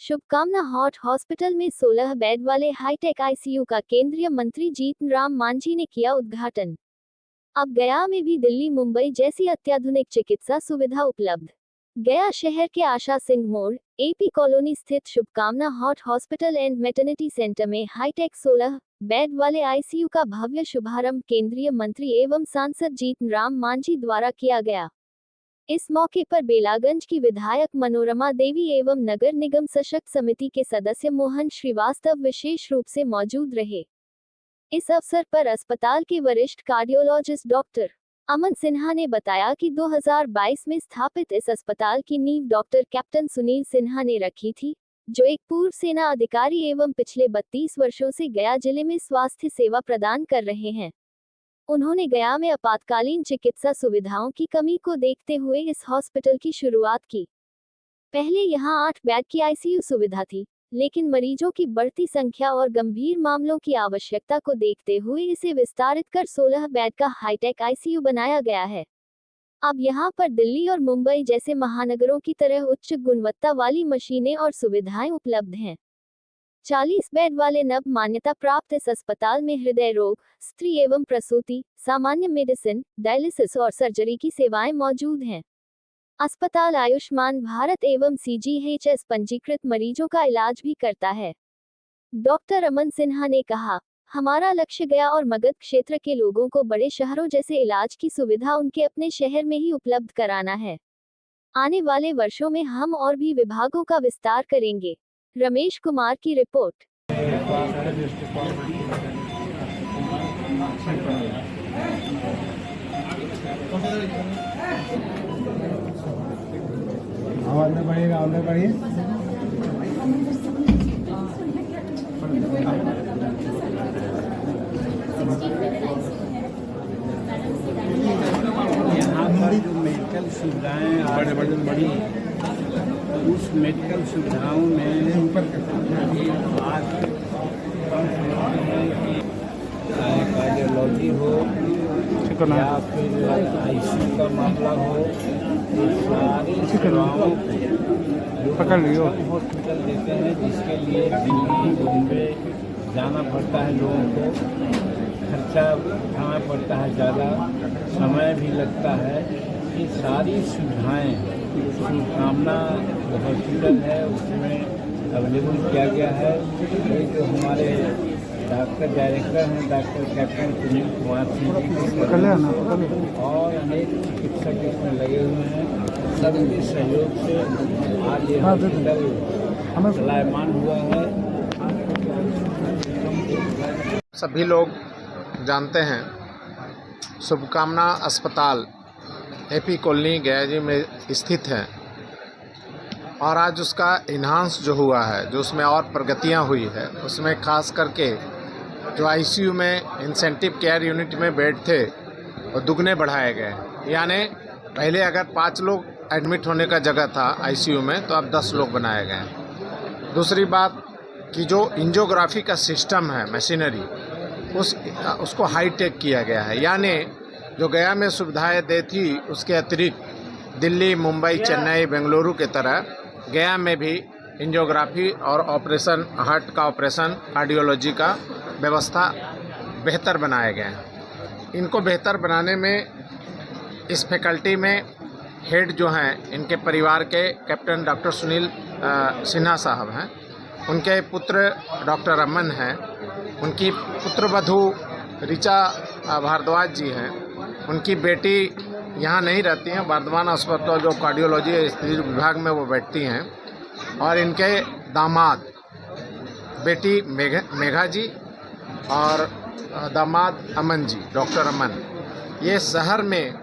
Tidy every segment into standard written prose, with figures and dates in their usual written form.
शुभकामना heart hospital में 16 bed वाले हाईटेक आईसीयू का केंद्रीय मंत्री जीतन राम मांझी ने किया उद्घाटन। अब गया में भी दिल्ली मुंबई जैसी अत्याधुनिक चिकित्सा सुविधा उपलब्ध। गया शहर के आशा सिंह मोड़, एपी कॉलोनी स्थित शुभकामना heart hospital and maternity centre में हाईटेक 16 बेड वाले आईसीयू का भव्य शुभारंभ केंद्रीय मंत्री एवं सांसद जीतन राम मांझी द्वारा किया गया। इस मौके पर बेलागंज की विधायक मनोरमा देवी एवं नगर निगम सशक्त समिति के सदस्य मोहन श्रीवास्तव विशेष रूप से मौजूद रहे। इस अवसर पर अस्पताल के वरिष्ठ कार्डियोलॉजिस्ट डॉक्टर अमन सिन्हा ने बताया कि 2022 में स्थापित इस अस्पताल की नींव डॉक्टर कैप्टन सुनील सिन्हा ने रखी थी, जो एक पूर्व सेना अधिकारी एवं पिछले 32 वर्षों से गया जिले में स्वास्थ्य सेवा प्रदान कर रहे हैं। उन्होंने गया में आपातकालीन चिकित्सा सुविधाओं की कमी को देखते हुए इस हॉस्पिटल की शुरुआत की। पहले यहां 8 बेड की आईसीयू सुविधा थी, लेकिन मरीजों की बढ़ती संख्या और गंभीर मामलों की आवश्यकता को देखते हुए इसे विस्तारित कर 16 बेड का हाईटेक आईसीयू बनाया गया है। अब यहां पर दिल्ली और मुंबई जैसे महानगरों की तरह उच्च गुणवत्ता वाली मशीनें और सुविधाएं उपलब्ध हैं। 40 बेड वाले नव मान्यता प्राप्त इस अस्पताल में हृदय रोग, स्त्री एवं प्रसूति, सामान्य मेडिसिन, डायलिसिस और सर्जरी की सेवाएं मौजूद हैं। अस्पताल आयुष्मान भारत एवं सीजीएचएस पंजीकृत मरीजों का इलाज भी करता है। डॉक्टर अमन सिन्हा ने कहा, हमारा लक्ष्य गया और मगध क्षेत्र के लोगों को बड़े शहरों जैसे इलाज की सुविधा उनके अपने शहर में ही उपलब्ध कराना है। आने वाले वर्षों में हम और भी विभागों का विस्तार करेंगे। रमेश कुमार की रिपोर्ट। आवाज में बढ़िए। यहाँ पर जो मेडिकल सुविधाएं बड़ी उस मेडिकल सुविधाओं में कार्डियोलॉजी हो या फिर आईसीयू का मामला हो, सारी सेवाओं पकड़ लियो हॉस्पिटल देते हैं, जिसके लिए दिल्ली बॉम्बे जाना पड़ता है, लोगों को खर्चा उठाना पड़ता है, ज़्यादा समय भी लगता है। ये सारी सुविधाएं शुभकामना हॉस्पिटल है उसमें अवेलेबल किया गया है। ये जो हमारे डॉक्टर डायरेक्टर हैं डॉक्टर कैप्टन सुनील कुमार सिंह और अनेक चिकित्सक इसमें लगे हुए हैं, सबके सहयोग से आज ये हॉस्पिटल चलायमान हुआ है। सभी लोग जानते हैं शुभकामना अस्पताल एपी कॉलोनी गया जी में स्थित है और आज उसका इन्हांस जो हुआ है, जो उसमें और प्रगतियां हुई है, उसमें खास करके जो आईसीयू में इंसेंटिव केयर यूनिट में बेड थे वो दुगने बढ़ाए गए। यानी पहले अगर 5 लोग एडमिट होने का जगह था आईसीयू में, तो अब 10 लोग बनाए गए। दूसरी बात कि जो एंजियोग्राफी का सिस्टम है, मशीनरी, उसको हाईटेक किया गया है। यानी जो गया में सुविधाएं दी थी उसके अतिरिक्त दिल्ली, मुंबई, चेन्नई, बेंगलुरु के तरह गया में भी एंजियोग्राफी और ऑपरेशन, हार्ट का ऑपरेशन, कार्डियोलॉजी का व्यवस्था बेहतर बनाए गए हैं। इनको बेहतर बनाने में इस फैकल्टी में हेड जो हैं, इनके परिवार के कैप्टन डॉक्टर सुनील सिन्हा साहब हैं, उनके पुत्र डॉक्टर अमन हैं, उनकी पुत्रवधू ऋचा भारद्वाज जी हैं, उनकी बेटी यहाँ नहीं रहती हैं, वर्धमान अस्पताल जो कार्डियोलॉजी स्त्री विभाग में वो बैठती हैं, और इनके दामाद बेटी मेघा जी और दामाद अमन जी, डॉक्टर अमन, ये शहर में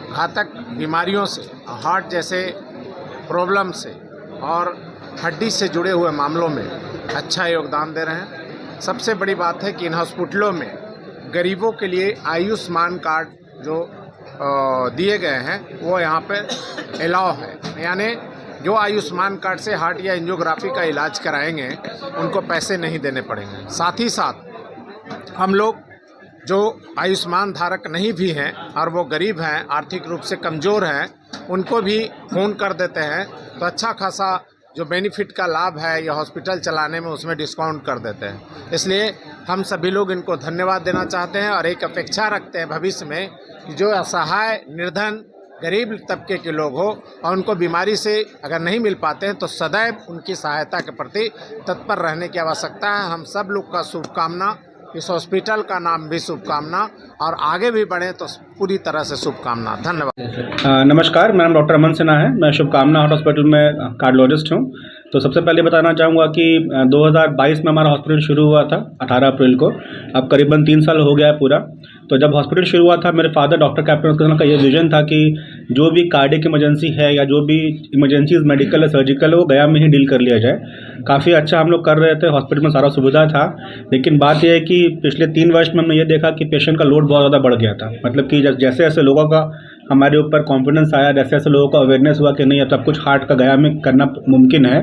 घातक बीमारियों से, हार्ट जैसे प्रॉब्लम से और हड्डी से जुड़े हुए मामलों में अच्छा योगदान दे रहे हैं। सबसे बड़ी बात है कि इन हॉस्पिटलों में गरीबों के लिए आयुष्मान कार्ड जो दिए गए हैं वो यहाँ पर अलाउ है। यानी जो आयुष्मान कार्ड से हार्ट या एंजियोग्राफी का इलाज कराएंगे उनको पैसे नहीं देने पड़ेंगे। साथ ही साथ हम लोग जो आयुष्मान धारक नहीं भी हैं और वो गरीब हैं, आर्थिक रूप से कमज़ोर हैं, उनको भी फ़ोन कर देते हैं तो अच्छा खासा जो बेनिफिट का लाभ है या हॉस्पिटल चलाने में उसमें डिस्काउंट कर देते हैं। इसलिए हम सभी लोग इनको धन्यवाद देना चाहते हैं और एक अपेक्षा रखते हैं भविष्य में कि जो असहाय, निर्धन, गरीब तबके के लोग हो और उनको बीमारी से अगर नहीं मिल पाते हैं तो सदैव उनकी सहायता के प्रति तत्पर रहने की आवश्यकता है। हम सब लोग का शुभकामना, इस हॉस्पिटल का नाम भी शुभकामना और आगे भी बढ़े तो पूरी तरह से शुभकामना। धन्यवाद। नमस्कार, मेरा नाम डॉक्टर अमन सिन्हा है। मैं शुभकामना हार्ट हॉस्पिटल में कार्डियोलॉजिस्ट हूँ। तो सबसे पहले बताना चाहूँगा कि 2022 में हमारा हॉस्पिटल शुरू हुआ था 18 अप्रैल को। अब करीबन 3 साल हो गया है पूरा। तो जब हॉस्पिटल शुरू हुआ था, मेरे फादर डॉक्टर कैप्टन उसका का ये विजन था कि जो भी कार्डियक इमरजेंसी है या जो भी इमरजेंसीज मेडिकल या सर्जिकल है वो गया में ही डील कर लिया जाए। काफ़ी अच्छा हम लोग कर रहे थे, हॉस्पिटल में सारा सुविधा था। लेकिन बात यह है कि पिछले 3 वर्ष में हमने ये देखा कि पेशेंट का लोड बहुत ज़्यादा बढ़ गया था। मतलब कि जैसे जैसे लोगों का हमारे ऊपर कॉन्फिडेंस आया, जैसे जैसे लोगों को अवेयरनेस हुआ कि नहीं अब सब कुछ हार्ट का गया में करना मुमकिन है,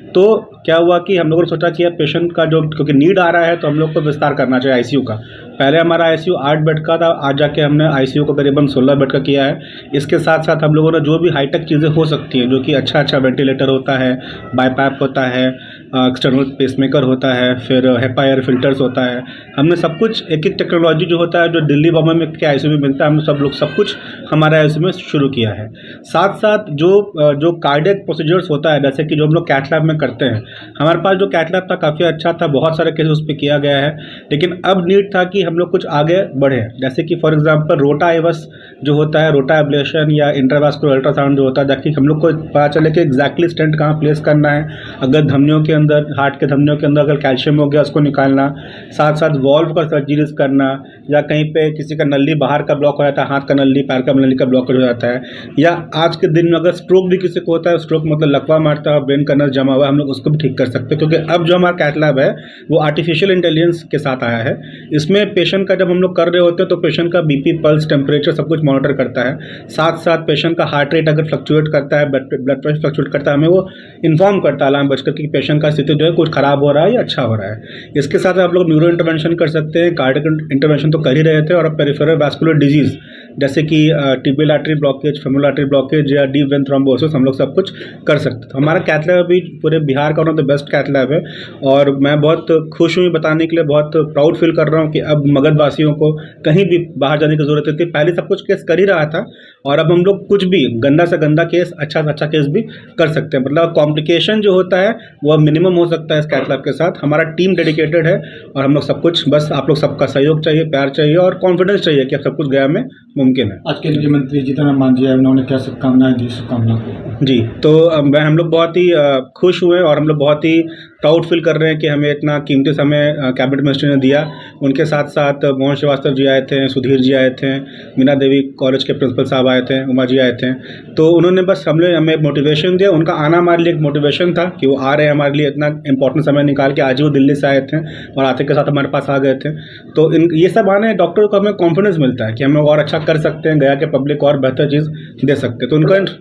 तो क्या हुआ कि हम लोगों ने सोचा कि अब पेशेंट का जो क्योंकि नीड आ रहा है तो हम लोग को विस्तार करना चाहिए आईसीयू का। पहले हमारा आईसीयू 8 बेड का था, आज जाके हमने आईसीयू को करीबन 16 बेड का किया है। इसके साथ साथ हम लोगों ने जो भी हाईटेक चीज़ें हो सकती हैं, जो कि अच्छा वेंटिलेटर होता है, बाईपैप होता है, एक्सटर्नल पेसमेकर होता है, फिर हेपा एयर फिल्टर्स होता है, हमने सब कुछ एक एक टेक्नोलॉजी जो होता है जो दिल्ली बॉम्बे में के आईसीयू में मिलता है, हमने सब कुछ हमारे आईसीयू में शुरू किया है। साथ साथ जो कार्डियक प्रोसीजर्स होता है, जैसे कि जो हम लोग कैथ लैब में करते हैं, हमारे पास जो कैथ लैब था काफ़ी अच्छा था, बहुत सारे केसेस उस पर किया गया है। लेकिन अब नीड था कि हम लोग कुछ आगे बढ़े, जैसे कि फॉर एग्जांपल रोटा एवस जो होता है, रोटा एब्लेशन या इंट्रावास्कुलर अल्ट्रासाउंड जो होता है, ताकि हम लोग को पता चले कि एग्जैक्टली स्टेंट कहाँ प्लेस करना है। अगर धमनियों के अंदर, हार्ट के धमनियों के अंदर अगर कैल्शियम हो गया उसको निकालना, साथ साथ वॉल्व का सर्जरीज करना, या कहीं पे किसी का नली बाहर का ब्लॉक हो जाता है, हाथ का नली, पैर का नली का ब्लॉक हो जाता है, या आज के दिन में अगर स्ट्रोक भी किसी को होता है, स्ट्रोक मतलब लकवा मारता है, ब्रेन का नस जमा हुआ है, हम लोग उसको भी ठीक कर सकते हैं। क्योंकि अब जो हमारा कैथ लैब है वो आर्टिफिशियल इंटेलिजेंस के साथ आया है। इसमें पेशेंट का जब हम लोग कर रहे होते हैं तो पेशेंट का बीपी, पल्स, टेम्परेचर सब कुछ मॉनिटर करता है। साथ साथ पेशेंट का हार्ट रेट अगर फ्लक्चुएट करता है, ब्लड प्रेशर फ्लक्चुएट करता है, हमें वो इन्फॉर्म करता है अलार्म बजकर कि पेशेंट का स्थिति जो है कुछ खराब हो रहा है या अच्छा हो रहा है। इसके साथ आप लोग न्यूरो इंटरवेंशन कर सकते हैं, कार्डियक इंटरवेंशन तो कर ही रहे थे, और अब पेरिफेरल वैस्कुलर डिजीज जैसे कि tibial artery blockage, femoral artery blockage या डीप वेन थ्रोम्बोसिस हम लोग सब कुछ कर सकते हैं। तो हमारा कैथ लैब अभी पूरे बिहार का one of the best cath lab है, और मैं बहुत खुश हूँ बताने के लिए, बहुत प्राउड फील कर रहा हूँ कि अब मगध वासियों को कहीं भी बाहर जाने की जरूरत नहीं थी। पहले सब कुछ केस कर ही रहा था, और अब हम लोग कुछ भी गंदा से गंदा केस, अच्छा से अच्छा केस भी कर सकते हैं। मतलब कॉम्प्लिकेशन जो होता है वो मिनिमम हो सकता है इस कैथ लैब के साथ। हमारा टीम डेडिकेटेड है और हम लोग सब कुछ, बस आप लोग सबका सहयोग चाहिए, प्यार चाहिए और कॉन्फिडेंस चाहिए कि अब सब कुछ गया में मुमकिन है। आज केंद्रीय मंत्री जीतन राम मांझी है, उन्होंने क्या शुभकामनाएं दी? शुभकामनाओं को जी, तो हम लोग बहुत ही खुश हुए और हम लोग बहुत ही प्राउड फील कर रहे हैं कि हमें इतना कीमती समय कैबिनेट मिनिस्टर ने दिया। उनके साथ साथ मोहन श्रीवास्तव जी आए थे, सुधीर जी आए थे, मीना देवी कॉलेज के प्रिंसिपल साहब आए थे, उमा जी आए थे। तो उन्होंने बस हमें मोटिवेशन दिया। उनका आना हमारे लिए एक मोटिवेशन था कि वो आ रहे हैं हमारे लिए, इतना इंपॉर्टेंट समय निकाल के। आज ही वो दिल्ली से आए थे और आते के साथ हमारे पास आ गए थे। तो ये सब आने डॉक्टर को हमें कॉन्फिडेंस मिलता है कि हम लोग और अच्छा कर सकते हैं, गया के पब्लिक और बेहतर चीज़ दे सकते हैं। तो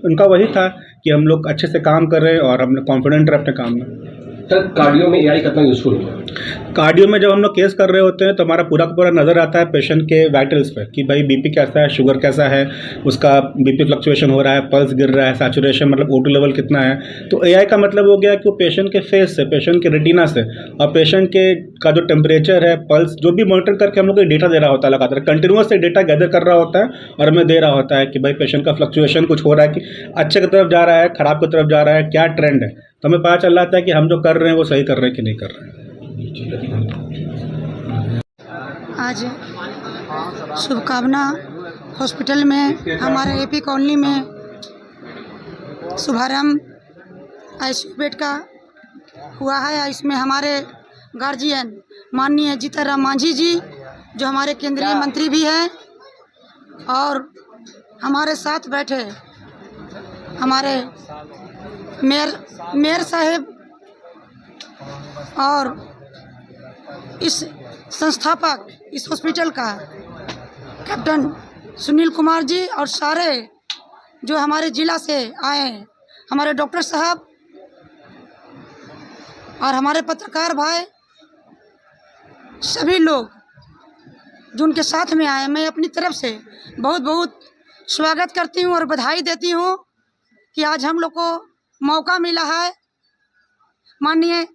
उनका वही था कि हम लोग अच्छे से काम कर रहे हैं और हम कॉन्फिडेंट रहे अपने काम में। सर, कार्डियो में एआई कितना यूजफुल है? कार्डियो में जब हम लोग केस कर रहे होते हैं तो हमारा पूरा का पूरा नज़र आता है पेशेंट के वाइटल्स पे कि भाई बीपी कैसा है, शुगर कैसा है, उसका बीपी फ्लक्चुएशन हो रहा है, पल्स गिर रहा है, सैचुरेशन मतलब O2 लेवल कितना है। तो एआई का मतलब हो गया कि वो पेशेंट के फेस से, पेशेंट के रेटिना से और पेशेंट के का जो टेम्परेचर है, पल्स, जो भी मॉनिटर करके हम लोग को डेटा दे रहा होता है, लगातार कंटिन्यूअस से डेटा गैदर कर रहा होता है और हमें दे रहा होता है कि भाई पेशेंट का फ्लक्चुएशन कुछ हो रहा है कि अच्छे की तरफ जा रहा है, खराब की तरफ जा रहा है, क्या ट्रेंड है। तो हमें पता चल रहा था कि हम जो कर रहे हैं वो सही कर रहे हैं कि नहीं कर रहे हैं। आज शुभकामना हॉस्पिटल में हमारे एपी कॉलोनी में शुभारंभ आईसीयू बेड का हुआ है। इसमें हमारे गार्जियन माननीय जीतन राम मांझी जी, जो हमारे केंद्रीय मंत्री भी हैं, और हमारे साथ बैठे हमारे मेयर साहब और इस संस्थापक इस हॉस्पिटल का कैप्टन सुनील कुमार जी, और सारे जो हमारे ज़िला से आए हैं, हमारे डॉक्टर साहब और हमारे पत्रकार भाई, सभी लोग जो उनके साथ में आए, मैं अपनी तरफ से बहुत बहुत स्वागत करती हूँ और बधाई देती हूँ कि आज हम लोग को मौका मिला है माननीय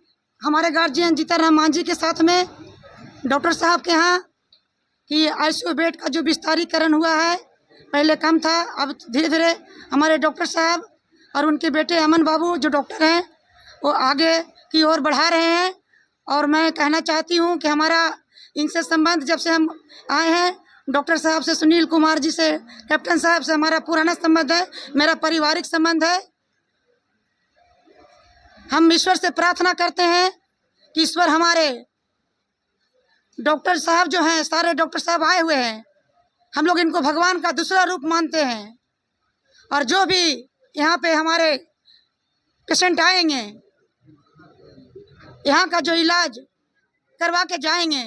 हमारे गार्जियन जीताराम मांझी के साथ में डॉक्टर साहब के यहाँ कि आईसीयू बेड का जो विस्तारीकरण हुआ है, पहले कम था, अब धीरे धीरे हमारे डॉक्टर साहब और उनके बेटे अमन बाबू जो डॉक्टर हैं वो आगे की ओर बढ़ा रहे हैं। और मैं कहना चाहती हूँ कि हमारा इनसे संबंध जब से हम आए हैं, डॉक्टर साहब से, सुनील कुमार जी से, कैप्टन साहब से हमारा पुराना संबंध है, मेरा पारिवारिक संबंध है। हम ईश्वर से प्रार्थना करते हैं कि ईश्वर हमारे डॉक्टर साहब जो हैं, सारे डॉक्टर साहब आए हुए हैं, हम लोग इनको भगवान का दूसरा रूप मानते हैं। और जो भी यहाँ पे हमारे पेशेंट आएंगे, यहाँ का जो इलाज करवा के जाएंगे,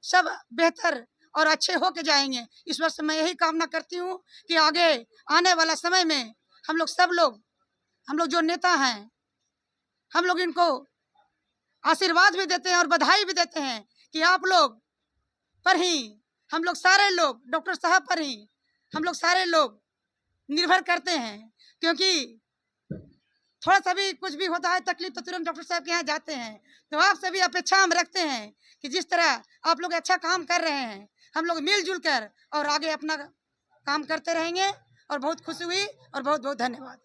सब बेहतर और अच्छे हो के जाएंगे। ईश्वर से मैं यही कामना करती हूँ कि आगे आने वाला समय में हम लोग जो नेता हैं, हम लोग इनको आशीर्वाद भी देते हैं और बधाई भी देते हैं कि आप लोग पर ही हम लोग सारे लोग, डॉक्टर साहब पर ही हम लोग सारे लोग निर्भर करते हैं। क्योंकि थोड़ा सा भी कुछ भी होता है तकलीफ तो तुरंत डॉक्टर साहब के यहाँ जाते हैं। तो आपसे भी अपेक्षा हम रखते हैं कि जिस तरह आप लोग अच्छा काम कर रहे हैं, हम लोग मिलजुल कर और आगे अपना काम करते रहेंगे। और बहुत खुशी हुई और बहुत बहुत धन्यवाद।